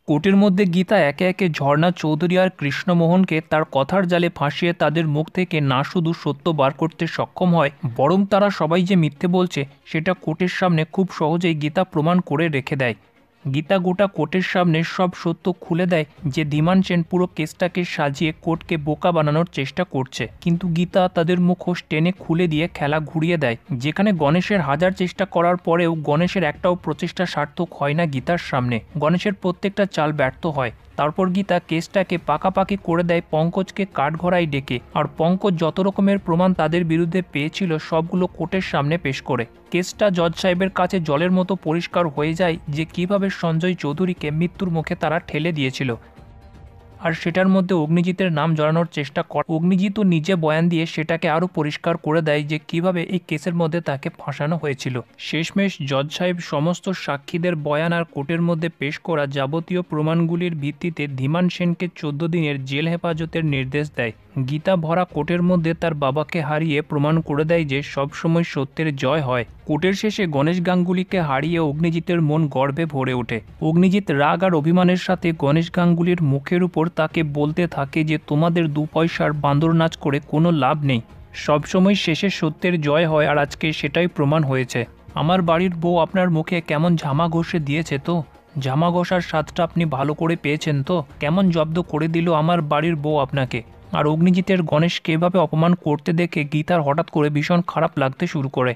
কোর্টের মধ্যে গীতা একে একে ঝর্ণা চৌধুরী আর কৃষ্ণমোহনকে তার কথার জালে ফাঁসিয়ে তাদের মুখ থেকে না শুধু সত্য বার করতে সক্ষম হয়, বরং তারা সবাই যে মিথ্যে বলছে সেটা কোর্টের সামনে খুব সহজেই গীতা প্রমাণ করে রেখে দেয়। গীতা গোটা কোর্টের সামনে সব সত্য খুলে দেয় যে ধীমান সেন পুরো কেসটাকে সাজিয়ে কোর্টকে বোকা বানানোর চেষ্টা করছে, কিন্তু গীতা তাদের মুখোশ টেনে খুলে দিয়ে খেলা ঘুরিয়ে দেয়। যেখানে গণেশের হাজার চেষ্টা করার পরেও গণেশের একটাও প্রচেষ্টা সার্থক হয় না গীতার সামনে, গণেশের প্রত্যেকটা চাল ব্যর্থ হয়। তারপর গীতা কেসটাকে পাকাপাকি করে দেয় পঙ্কজকে কাঠগড়ায় ডেকে, আর পঙ্কজ যত রকমের প্রমাণ তাদের বিরুদ্ধে পেয়েছিল সবগুলো কোর্টের সামনে পেশ করে। কেসটা জজ সাহেবের কাছে জলের মতো পরিষ্কার হয়ে যায় যে কিভাবে সঞ্জয় চৌধুরীকে মৃত্যুর মুখে তারা ঠেলে দিয়েছিল, আর সেটার মধ্যে অগ্নিজিতের নাম জড়ানোর চেষ্টা করে। অগ্নিজিতও নিজে বয়ান দিয়ে সেটাকে আরও পরিষ্কার করে দেয় যে কিভাবে এই কেসের মধ্যে তাকে ফাঁসানো হয়েছিল। শেষমেশ জজ সাহেব সমস্ত সাক্ষীদের বয়ান আর কোর্টের মধ্যে পেশ করা যাবতীয় প্রমাণগুলির ভিত্তিতে ধীমান সেনকে 14 দিনের জেল হেফাজতের নির্দেশ দেয়। গীতা ভরা কোর্টের মধ্যে তার বাবাকে হারিয়ে প্রমাণ করে দেয় যে সবসময় সত্যের জয় হয়। কোর্টের শেষে গণেশ গাঙ্গুলিকে হারিয়ে অগ্নিজিতের মন গর্বে ভরে ওঠে। অগ্নিজিৎ রাগ আর অভিমানের সাথে গণেশ গাঙ্গুলির মুখের উপর তাকে বলতে থাকে যে তোমাদের 2 পয়সার বান্দর নাচ করে কোনো লাভ নেই, সবসময় শেষে সত্যের জয় হয়, আর আজকে সেটাই প্রমাণ হয়েছে। আমার বাড়ির বউ আপনার মুখে কেমন ঝামা ঘষে দিয়েছে তো? ঝামা ঘষার স্বাদটা আপনি ভালো করে পেয়েছেন তো? কেমন জব্দ করে দিল আমার বাড়ির বউ আপনাকে? আর অগ্নিজিতের গণেশকে এভাবে অপমান করতে দেখে গীতার হঠাৎ করে ভীষণ খারাপ লাগতে শুরু করে।